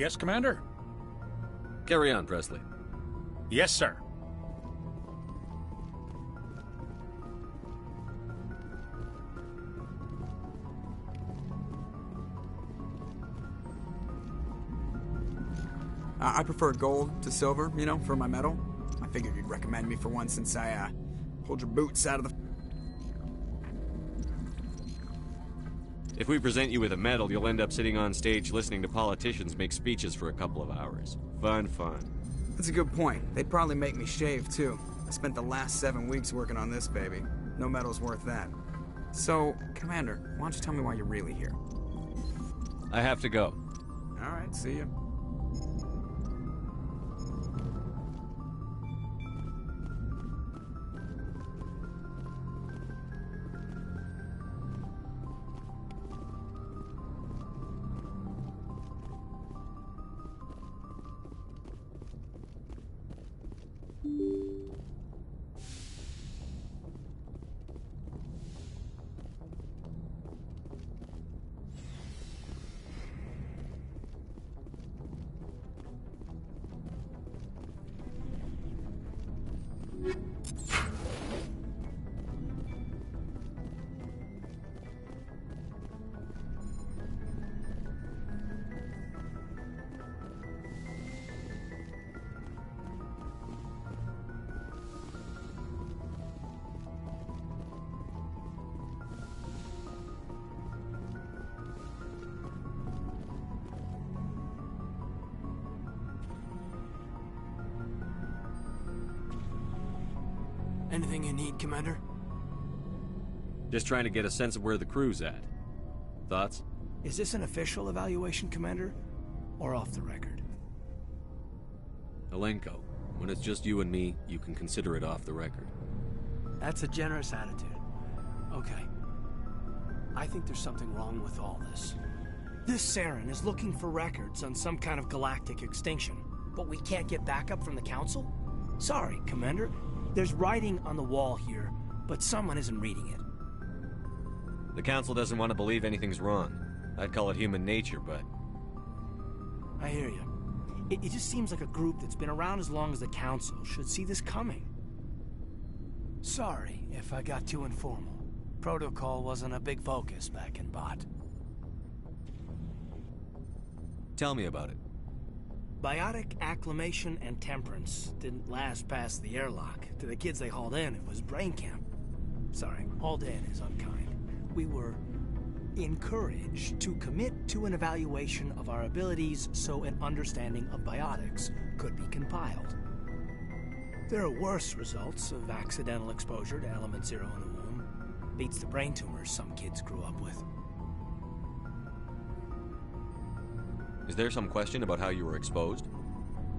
Yes, Commander? Carry on, Presley. Yes, sir. I prefer gold to silver, you know, for my medal. I figured you'd recommend me for one since I, pulled your boots out of the... If we present you with a medal, you'll end up sitting on stage listening to politicians make speeches for a couple of hours. Fun. That's a good point. They'd probably make me shave, too. I spent the last 7 weeks working on this baby. No medal's worth that. So, Commander, why don't you tell me why you're really here? I have to go. All right, see ya. Anything you need, Commander? Just trying to get a sense of where the crew's at. Thoughts? Is this an official evaluation, Commander? Or off the record? Alenko, when it's just you and me, you can consider it off the record. That's a generous attitude. Okay. I think there's something wrong with all this. This Saren is looking for records on some kind of galactic extinction, but we can't get backup from the Council? Sorry, Commander. There's writing on the wall here, but someone isn't reading it. The Council doesn't want to believe anything's wrong. I'd call it human nature, but... I hear you. It just seems like a group that's been around as long as the Council should see this coming. Sorry if I got too informal. Protocol wasn't a big focus back in Bot. Tell me about it. Biotic acclimation and temperance didn't last past the airlock. To the kids they hauled in, it was brain camp. Sorry, hauled in is unkind. We were encouraged to commit to an evaluation of our abilities so an understanding of biotics could be compiled. There are worse results of accidental exposure to Element Zero in the womb. Beats the brain tumors some kids grew up with. Is there some question about how you were exposed?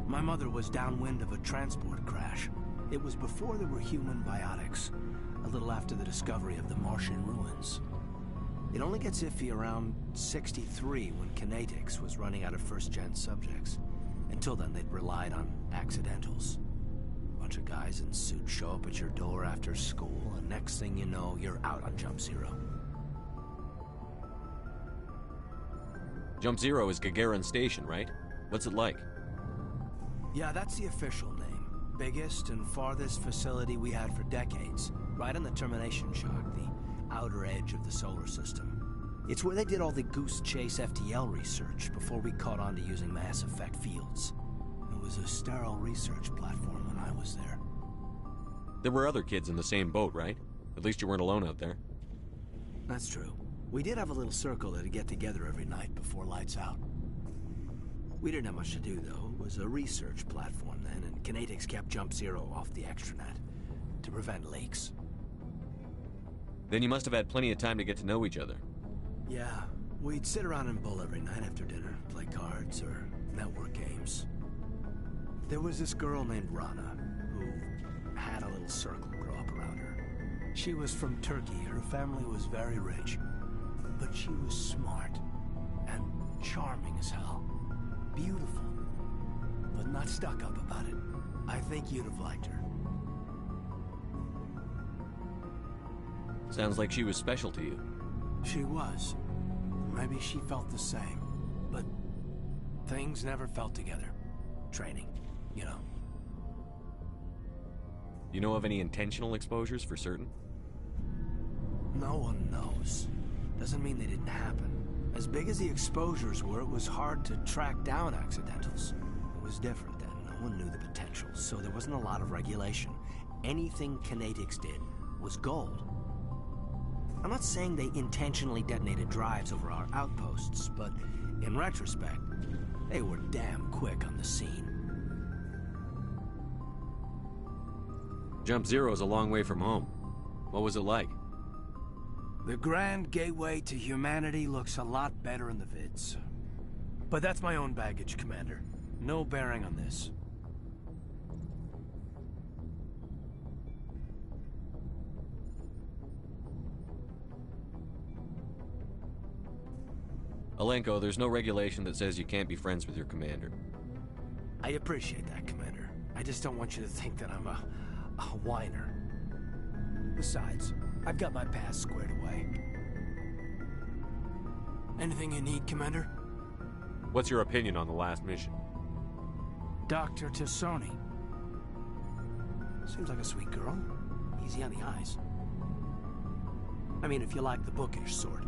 My mother was downwind of a transport crash. It was before there were human biotics, a little after the discovery of the Martian ruins. It only gets iffy around 63 when Kinetics was running out of first-gen subjects. Until then, they'd relied on accidentals. Bunch of guys in suits show up at your door after school, and next thing you know, you're out on Jump Zero. Jump Zero is Gagarin Station, right? What's it like? Yeah, that's the official name. Biggest and farthest facility we had for decades. Right on the termination shock, the outer edge of the solar system. It's where they did all the Goose Chase FTL research before we caught on to using mass effect fields. It was a sterile research platform when I was there. There were other kids in the same boat, right? At least you weren't alone out there. That's true. We did have a little circle that'd get together every night before lights out. We didn't have much to do, though. It was a research platform then, and Kinetics kept Jump Zero off the extranet to prevent leaks. Then you must have had plenty of time to get to know each other. Yeah, we'd sit around and bull every night after dinner, play cards or network games. There was this girl named Rana, who had a little circle grow up around her. She was from Turkey. Her family was very rich. But she was smart and charming as hell. Beautiful, but not stuck up about it. I think you'd have liked her. Sounds like she was special to you. She was. Maybe she felt the same. But things never felt together. Training, you know. You know of any intentional exposures for certain? No one knows. Doesn't mean they didn't happen. As big as the exposures were, it was hard to track down accidentals. It was different then. No one knew the potential, so there wasn't a lot of regulation. Anything Kinetics did was gold. I'm not saying they intentionally detonated drives over our outposts, but in retrospect, they were damn quick on the scene. Jump Zero's a long way from home. What was it like? The grand gateway to humanity looks a lot better in the vids. But that's my own baggage, Commander. No bearing on this. Alenko, there's no regulation that says you can't be friends with your commander. I appreciate that, Commander. I just don't want you to think that I'm a whiner. Besides, I've got my past squared away. Anything you need, Commander? What's your opinion on the last mission? Dr. Tassoni. Seems like a sweet girl. Easy on the eyes. I mean, if you like the bookish sort.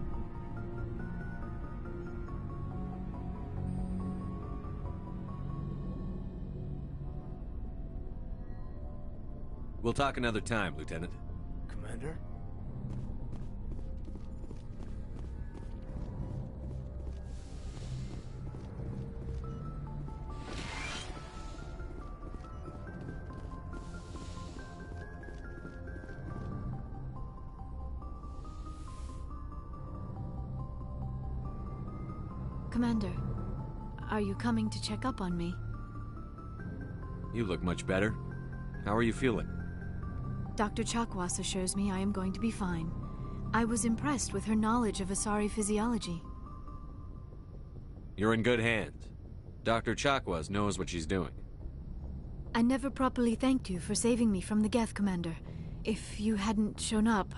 We'll talk another time, Lieutenant. Commander? Commander, are you coming to check up on me? You look much better. How are you feeling? Dr. Chakwas assures me I am going to be fine. I was impressed with her knowledge of Asari physiology. You're in good hands. Dr. Chakwas knows what she's doing. I never properly thanked you for saving me from the Geth, Commander. If you hadn't shown up...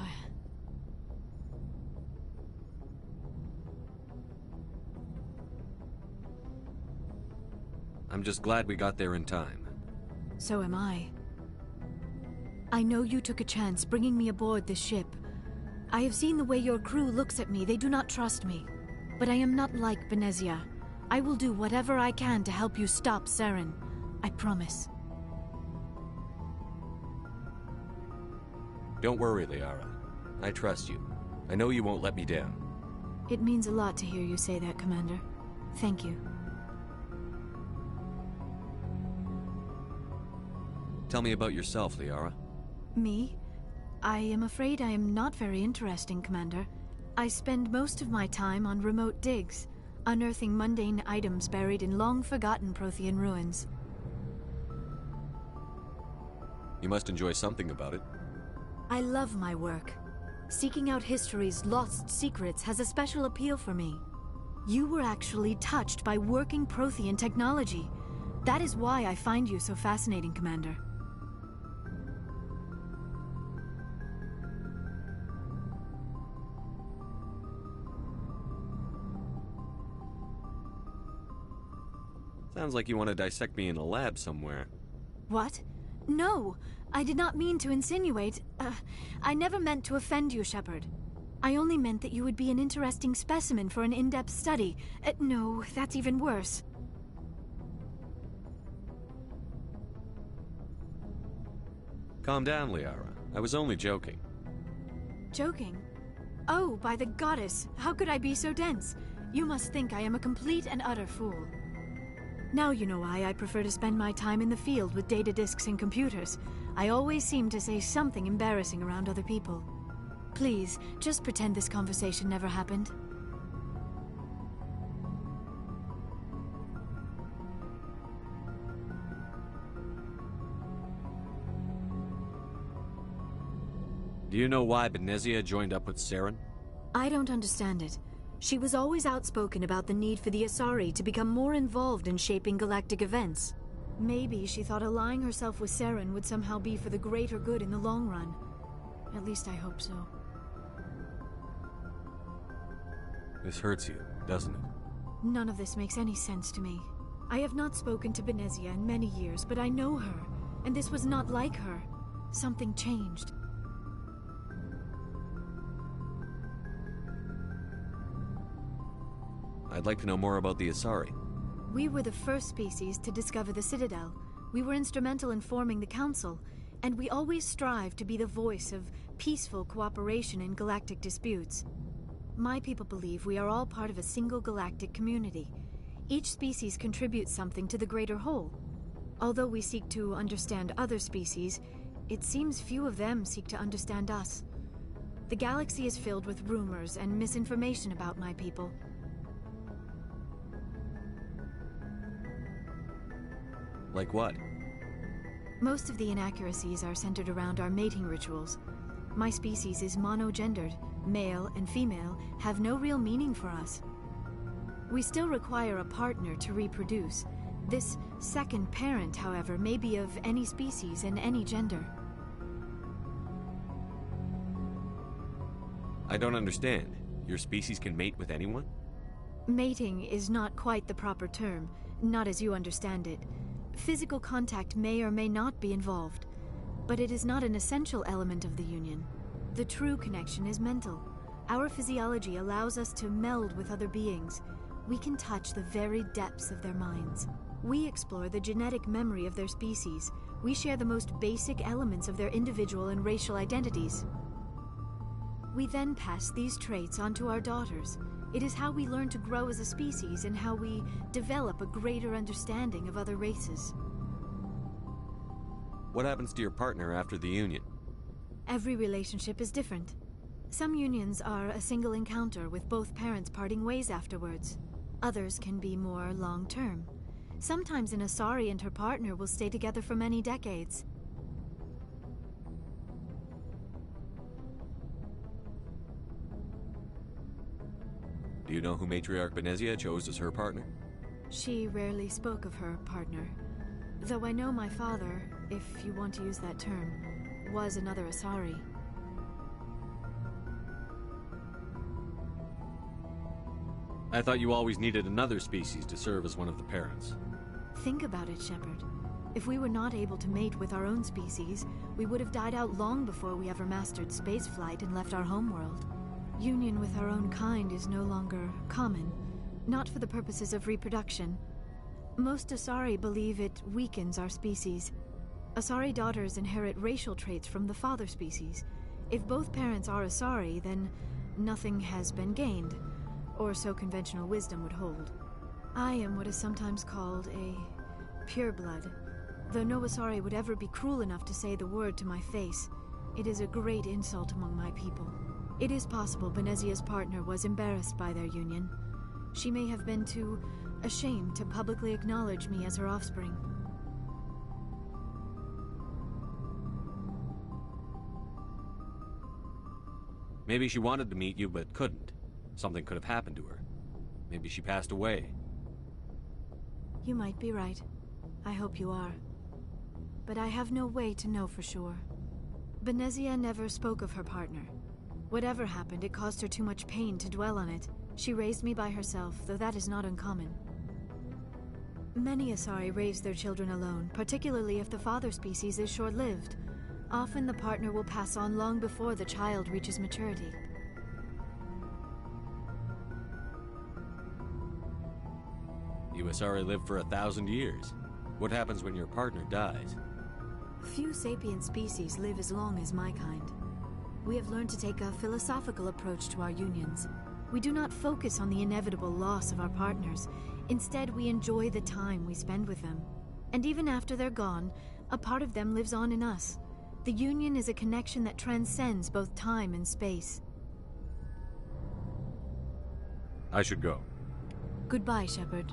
I'm just glad we got there in time. So am I. I know you took a chance bringing me aboard this ship. I have seen the way your crew looks at me. They do not trust me. But I am not like Benezia. I will do whatever I can to help you stop Saren. I promise. Don't worry, Liara. I trust you. I know you won't let me down. It means a lot to hear you say that, Commander. Thank you. Tell me about yourself, Liara. Me? I am afraid I am not very interesting, Commander. I spend most of my time on remote digs, unearthing mundane items buried in long-forgotten Prothean ruins. You must enjoy something about it. I love my work. Seeking out history's lost secrets has a special appeal for me. You were actually touched by working Prothean technology. That is why I find you so fascinating, Commander. Sounds like you want to dissect me in a lab somewhere. What? No! I did not mean to insinuate. I never meant to offend you, Shepard. I only meant that you would be an interesting specimen for an in-depth study. No, that's even worse. Calm down, Liara. I was only joking. Joking? Oh, by the goddess, how could I be so dense? You must think I am a complete and utter fool. Now you know why I prefer to spend my time in the field with data disks and computers. I always seem to say something embarrassing around other people. Please, just pretend this conversation never happened. Do you know why Benezia joined up with Saren? I don't understand it. She was always outspoken about the need for the Asari to become more involved in shaping galactic events. Maybe she thought allying herself with Saren would somehow be for the greater good in the long run. At least I hope so. This hurts you, doesn't it? None of this makes any sense to me. I have not spoken to Benezia in many years, but I know her, and this was not like her. Something changed. I'd like to know more about the Asari. We were the first species to discover the Citadel. We were instrumental in forming the Council, and we always strive to be the voice of peaceful cooperation in galactic disputes. My people believe we are all part of a single galactic community. Each species contributes something to the greater whole. Although we seek to understand other species, it seems few of them seek to understand us. The galaxy is filled with rumors and misinformation about my people. Like what? Most of the inaccuracies are centered around our mating rituals. My species is monogendered. Male and female have no real meaning for us. We still require a partner to reproduce. This second parent, however, may be of any species and any gender. I don't understand. Your species can mate with anyone? Mating is not quite the proper term, not as you understand it. Physical contact may or may not be involved, but it is not an essential element of the union. The true connection is mental. Our physiology allows us to meld with other beings. We can touch the very depths of their minds. We explore the genetic memory of their species. We share the most basic elements of their individual and racial identities. We then pass these traits on to our daughters. It is how we learn to grow as a species and how we develop a greater understanding of other races. What happens to your partner after the union? Every relationship is different. Some unions are a single encounter with both parents parting ways afterwards. Others can be more long-term. Sometimes an Asari and her partner will stay together for many decades. Do you know who Matriarch Benezia chose as her partner? She rarely spoke of her partner. Though I know my father, if you want to use that term, was another Asari. I thought you always needed another species to serve as one of the parents. Think about it, Shepard. If we were not able to mate with our own species, we would have died out long before we ever mastered spaceflight and left our homeworld. Union with our own kind is no longer common, not for the purposes of reproduction. Most Asari believe it weakens our species. Asari daughters inherit racial traits from the father species. If both parents are Asari, then nothing has been gained, or so conventional wisdom would hold. I am what is sometimes called a pureblood. Though no Asari would ever be cruel enough to say the word to my face, it is a great insult among my people. It is possible Benezia's partner was embarrassed by their union. She may have been too ashamed to publicly acknowledge me as her offspring. Maybe she wanted to meet you but couldn't. Something could have happened to her. Maybe she passed away. You might be right. I hope you are. But I have no way to know for sure. Benezia never spoke of her partner. Whatever happened, it caused her too much pain to dwell on it. She raised me by herself, though that is not uncommon. Many Asari raise their children alone, particularly if the father species is short-lived. Often the partner will pass on long before the child reaches maturity. You Asari live for 1,000 years. What happens when your partner dies? Few sapient species live as long as my kind. We have learned to take a philosophical approach to our unions. We do not focus on the inevitable loss of our partners. Instead, we enjoy the time we spend with them. And even after they're gone, a part of them lives on in us. The union is a connection that transcends both time and space. I should go. Goodbye, Shepard.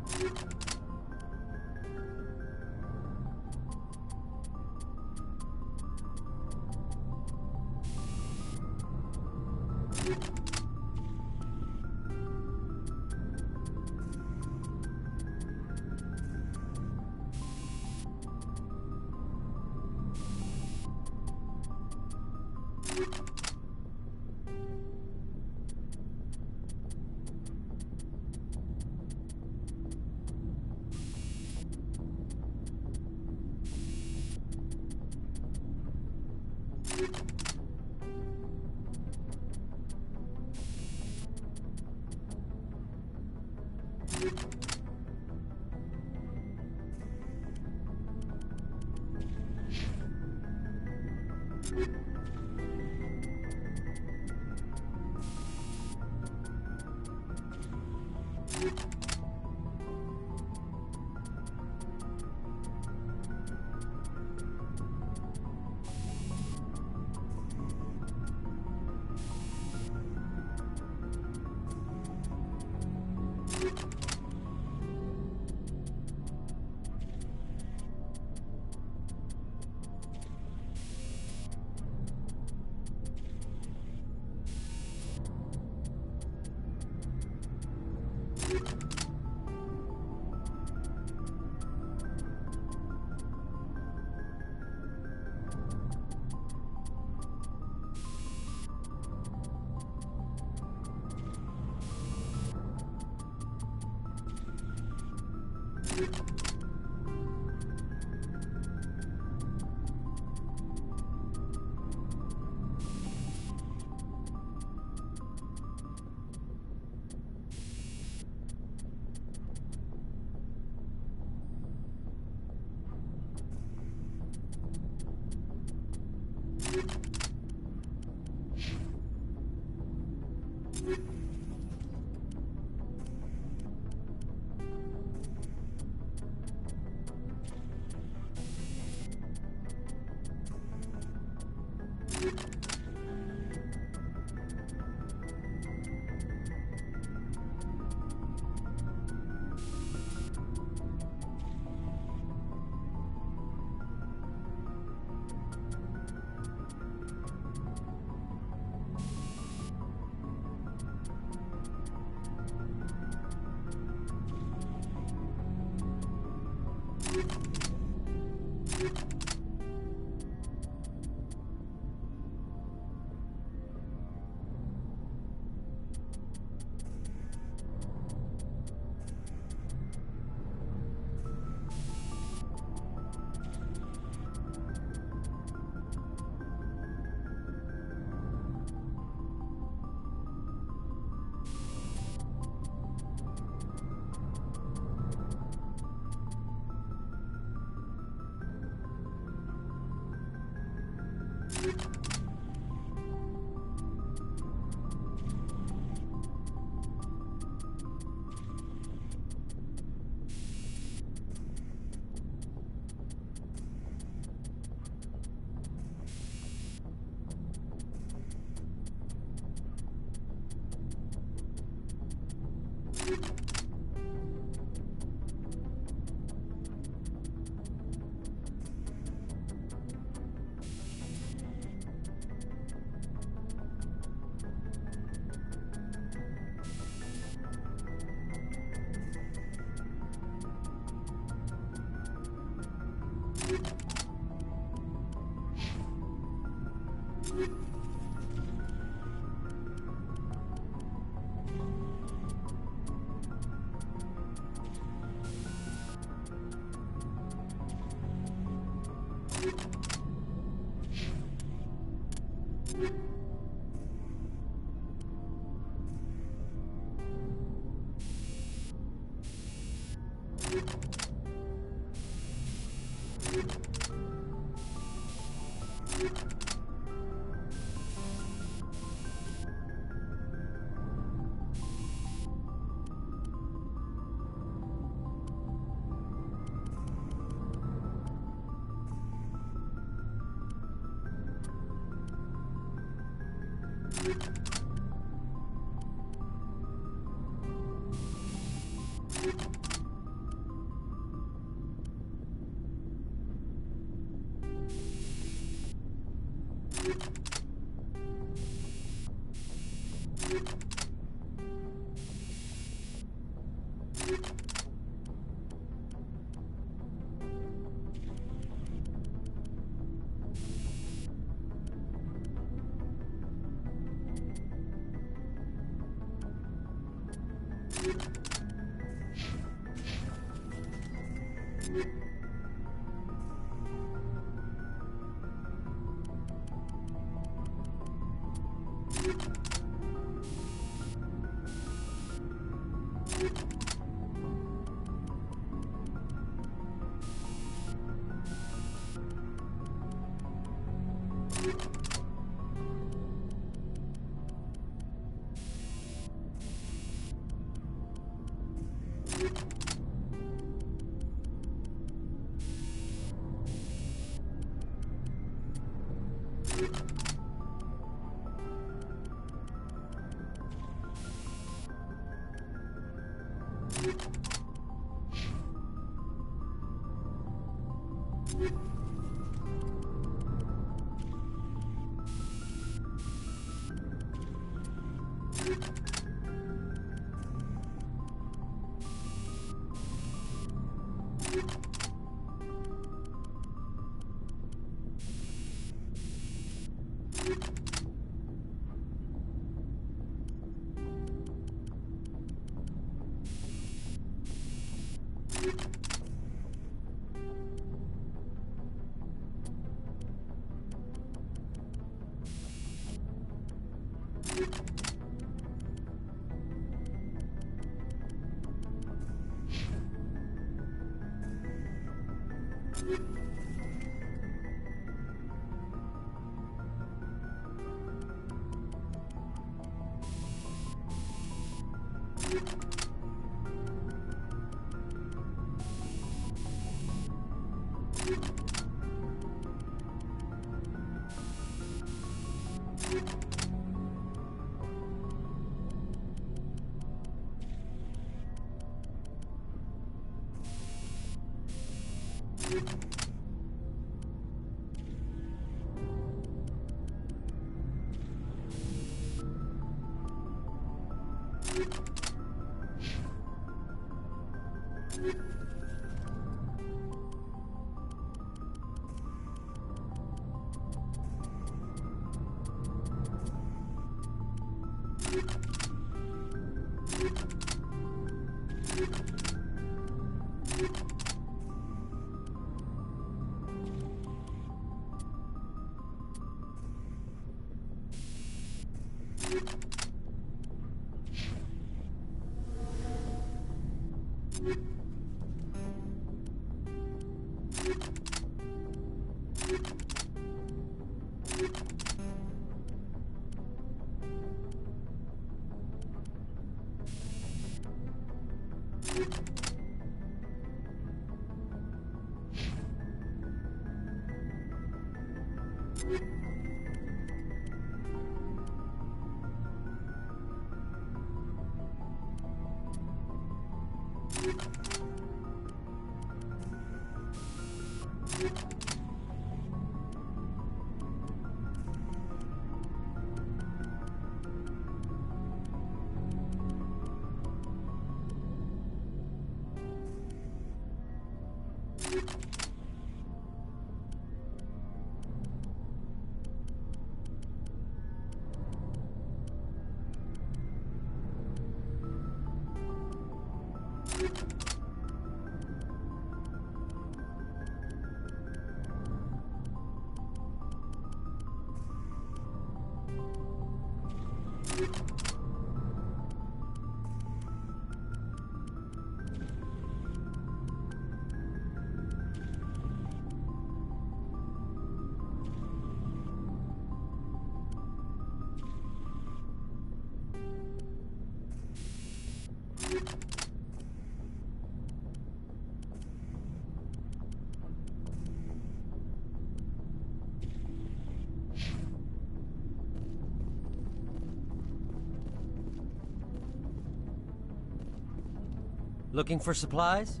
Looking for supplies?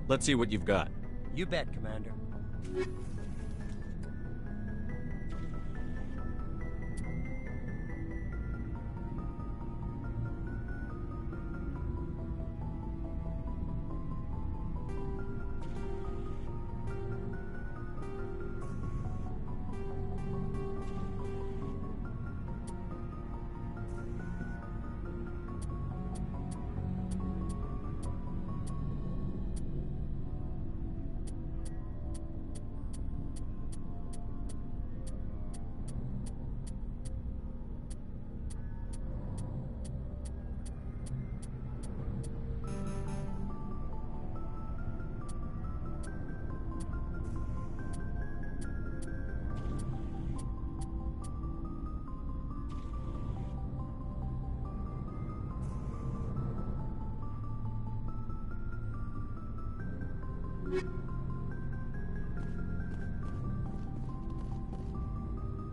Let's see what you've got. You bet, Commander.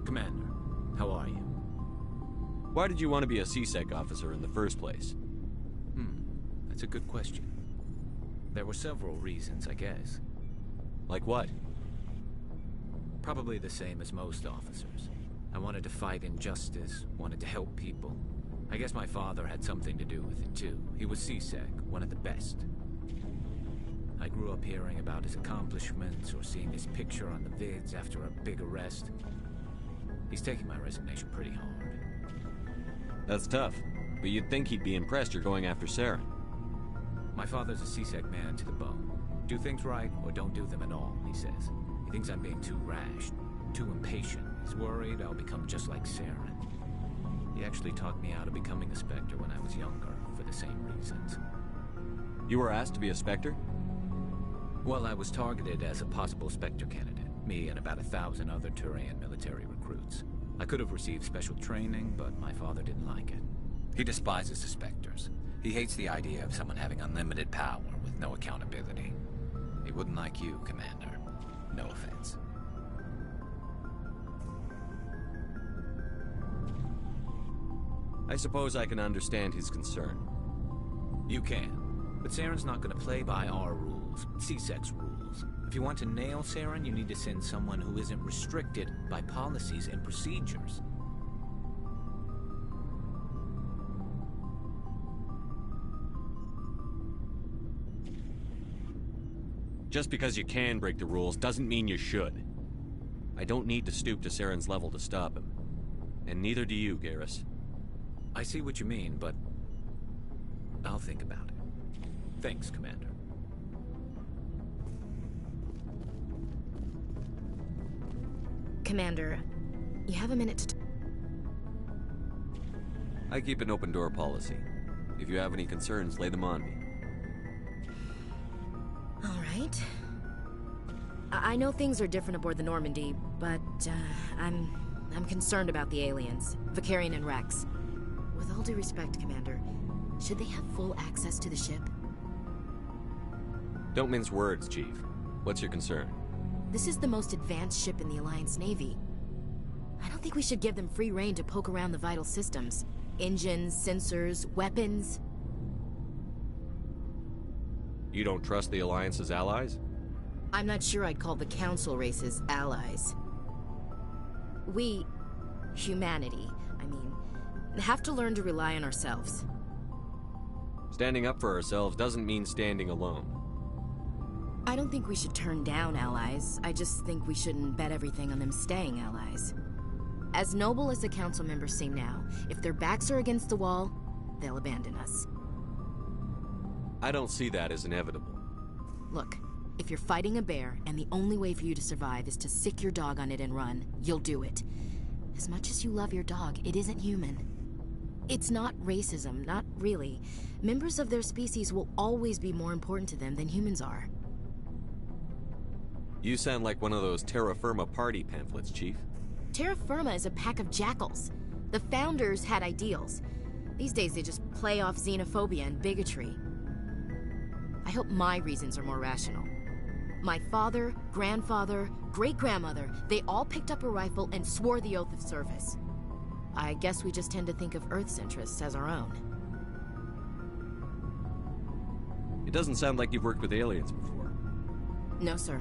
Commander, how are you? Why did you want to be a CSEC officer in the first place? That's a good question. There were several reasons, I guess. Like what? Probably the same as most officers. I wanted to fight injustice, wanted to help people. I guess my father had something to do with it too. He was CSEC, one of the best. I grew up hearing about his accomplishments or seeing his picture on the vids after a big arrest. He's taking my resignation pretty hard. That's tough, but you'd think he'd be impressed you're going after Saren. My father's a CSEC man to the bone. Do things right or don't do them at all, he says. He thinks I'm being too rash, too impatient. He's worried I'll become just like Saren. He actually talked me out of becoming a Spectre when I was younger, for the same reasons. You were asked to be a Spectre? Well, I was targeted as a possible Spectre candidate. Me and about 1,000 other Turian military recruits. I could have received special training, but my father didn't like it. He despises the Spectres. He hates the idea of someone having unlimited power with no accountability. He wouldn't like you, Commander. No offense. I suppose I can understand his concern. You can. But Saren's not going to play by our rules, CSEC's rules. If you want to nail Saren, you need to send someone who isn't restricted by policies and procedures. Just because you can break the rules doesn't mean you should. I don't need to stoop to Saren's level to stop him. And neither do you, Garrus. I see what you mean, but I'll think about it. Thanks, Commander. Commander, you have a minute to... I keep an open door policy. If you have any concerns, lay them on me. All right. I know things are different aboard the Normandy, but I'm concerned about the aliens, Vakarian and Rex. With all due respect, Commander, should they have full access to the ship? Don't mince words, Chief. What's your concern? This is the most advanced ship in the Alliance Navy. I don't think we should give them free rein to poke around the vital systems. Engines, sensors, weapons. You don't trust the Alliance's allies? I'm not sure I'd call the Council races allies. We, humanity, have to learn to rely on ourselves. Standing up for ourselves doesn't mean standing alone. I don't think we should turn down allies. I just think we shouldn't bet everything on them staying allies. As noble as the Council members seem now, if their backs are against the wall, they'll abandon us. I don't see that as inevitable. Look, if you're fighting a bear and the only way for you to survive is to sick your dog on it and run, you'll do it. As much as you love your dog, it isn't human. It's not racism, not really. Members of their species will always be more important to them than humans are. You sound like one of those Terra Firma party pamphlets, Chief. Terra Firma is a pack of jackals. The founders had ideals. These days they just play off xenophobia and bigotry. I hope my reasons are more rational. My father, grandfather, great-grandmother, they all picked up a rifle and swore the oath of service. I guess we just tend to think of Earth's interests as our own. It doesn't sound like you've worked with aliens before. No, sir.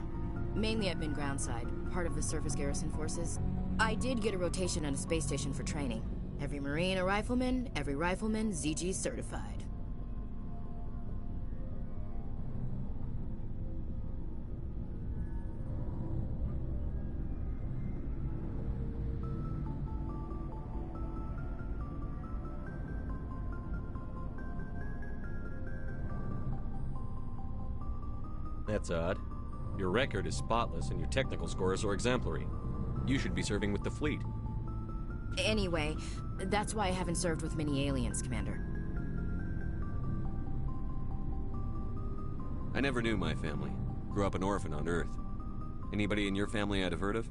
Mainly I've been groundside, part of the surface garrison forces. I did get a rotation on a space station for training. Every Marine a rifleman, every rifleman ZG certified. That's odd. Your record is spotless and your technical scores are exemplary. You should be serving with the fleet. Anyway, that's why I haven't served with many aliens, Commander. I never knew my family. Grew up an orphan on Earth. Anybody in your family I'd have heard of?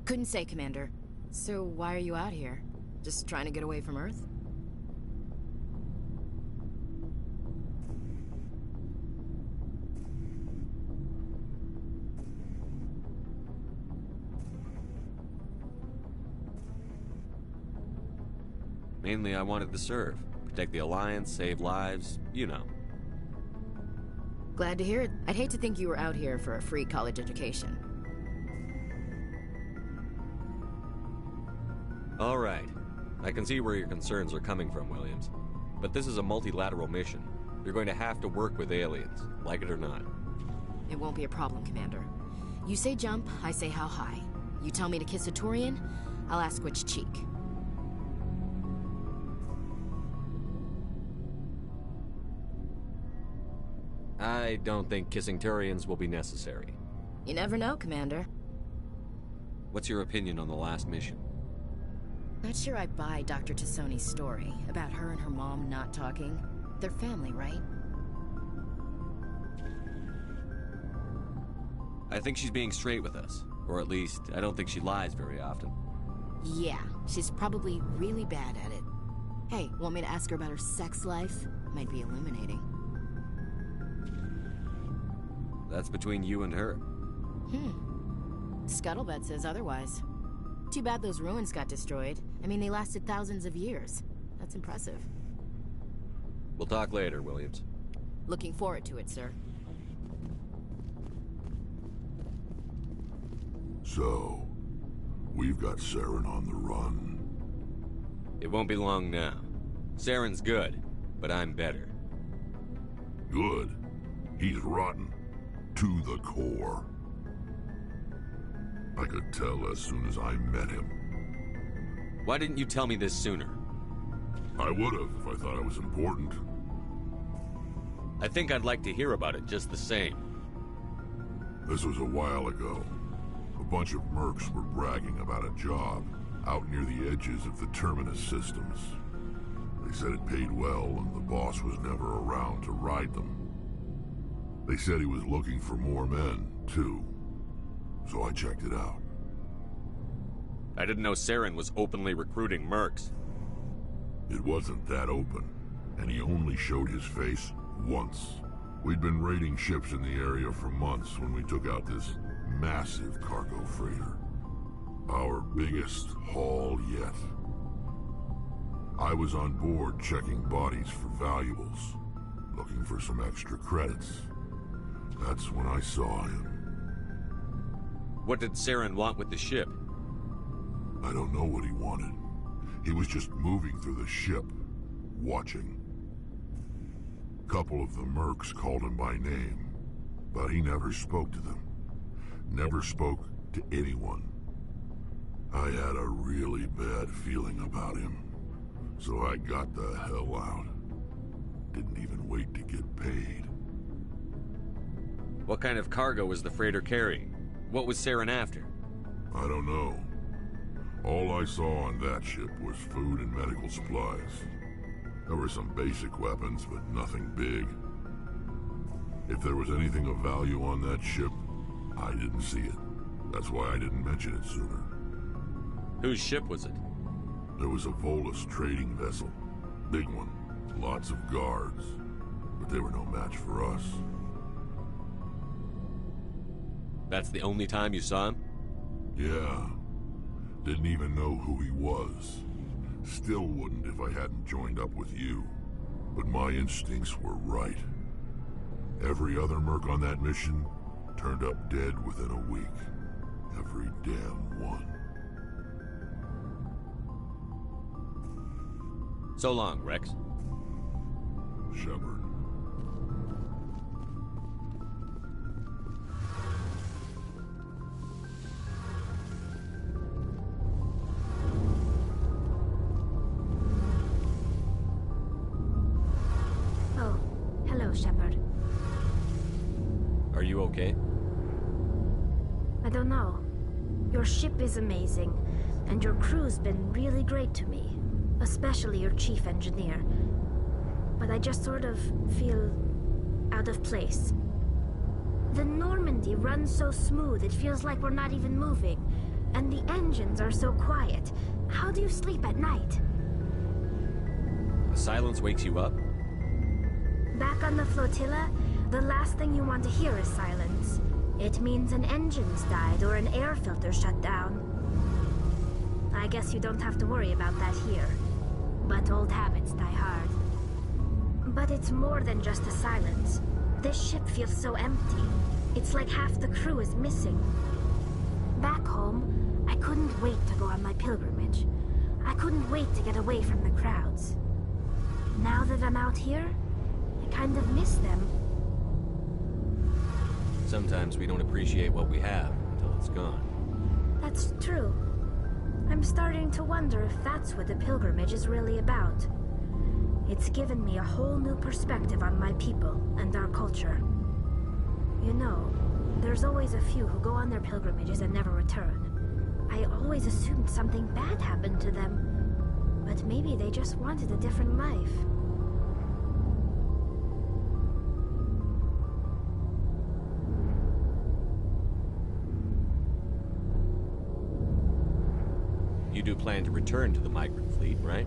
Couldn't say, Commander. So why are you out here? Just trying to get away from Earth? Mainly I wanted to serve. Protect the Alliance, save lives, you know. Glad to hear it. I'd hate to think you were out here for a free college education. All right. I can see where your concerns are coming from, Williams. But this is a multilateral mission. You're going to have to work with aliens, like it or not. It won't be a problem, Commander. You say jump, I say how high. You tell me to kiss a Turian, I'll ask which cheek. I don't think kissing Turians will be necessary. You never know, Commander. What's your opinion on the last mission? Not sure I buy Dr. Tassoni's story about her and her mom not talking. They're family, right? I think she's being straight with us. Or at least, I don't think she lies very often. Yeah, she's probably really bad at it. Hey, want me to ask her about her sex life? Might be illuminating. That's between you and her. Scuttlebutt says otherwise. Too bad those ruins got destroyed. I mean, they lasted thousands of years. That's impressive. We'll talk later, Williams. Looking forward to it, sir. So, we've got Saren on the run. It won't be long now. Saren's good, but I'm better. Good? He's rotten. To the core. I could tell as soon as I met him. Why didn't you tell me this sooner? I would've if I thought it was important. I think I'd like to hear about it just the same. This was a while ago. A bunch of mercs were bragging about a job out near the edges of the Terminus systems. They said it paid well and the boss was never around to ride them. They said he was looking for more men, too. So I checked it out. I didn't know Saren was openly recruiting mercs. It wasn't that open, and he only showed his face once. We'd been raiding ships in the area for months when we took out this massive cargo freighter. Our biggest haul yet. I was on board checking bodies for valuables, looking for some extra credits. That's when I saw him. What did Saren want with the ship? I don't know what he wanted. He was just moving through the ship, watching. A couple of the mercs called him by name, but he never spoke to them. Never spoke to anyone. I had a really bad feeling about him, so I got the hell out. Didn't even wait to get paid. What kind of cargo was the freighter carrying? What was Saren after? I don't know. All I saw on that ship was food and medical supplies. There were some basic weapons, but nothing big. If there was anything of value on that ship, I didn't see it. That's why I didn't mention it sooner. Whose ship was it? There was a Volus trading vessel. Big one. Lots of guards. But they were no match for us. That's the only time you saw him? Yeah. Didn't even know who he was. Still wouldn't if I hadn't joined up with you. But my instincts were right. Every other merc on that mission turned up dead within a week. Every damn one. So long, Rex. Shepard. Oh, hello, Shepard. Are you okay? I don't know. Your ship is amazing, and your crew's been really great to me. Especially your chief engineer. But I just sort of feel out of place. The Normandy runs so smooth it feels like we're not even moving. And the engines are so quiet. How do you sleep at night? The silence wakes you up? Back on the flotilla, the last thing you want to hear is silence. It means an engine's died or an air filter shut down. I guess you don't have to worry about that here. But old habits die hard. But it's more than just the silence. This ship feels so empty. It's like half the crew is missing. Back home, I couldn't wait to go on my pilgrimage. I couldn't wait to get away from the crowds. Now that I'm out here, I kind of miss them. Sometimes we don't appreciate what we have until it's gone. That's true. I'm starting to wonder if that's what the pilgrimage is really about. It's given me a whole new perspective on my people and our culture. You know, there's always a few who go on their pilgrimages and never return. I always assumed something bad happened to them, but maybe they just wanted a different life. You do plan to return to the migrant fleet, right?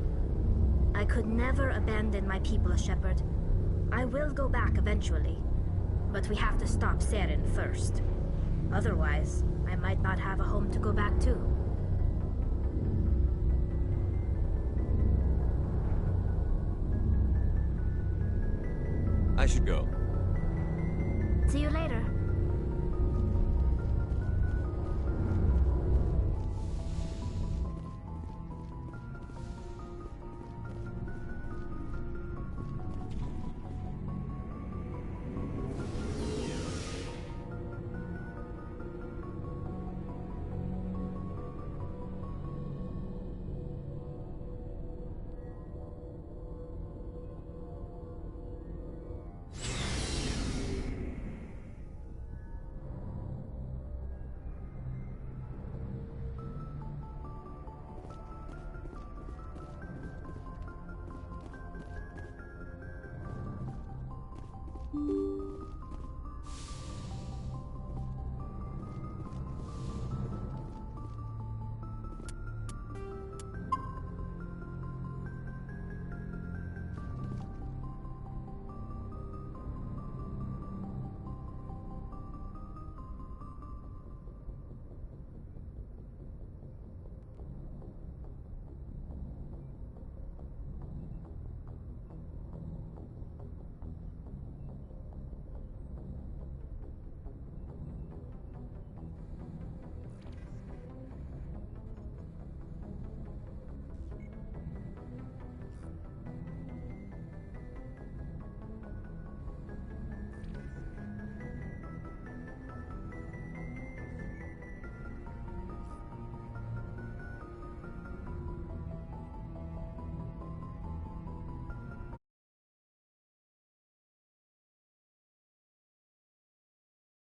I could never abandon my people, Shepard. I will go back eventually, but we have to stop Saren first. Otherwise, I might not have a home to go back to. I should go. See you later.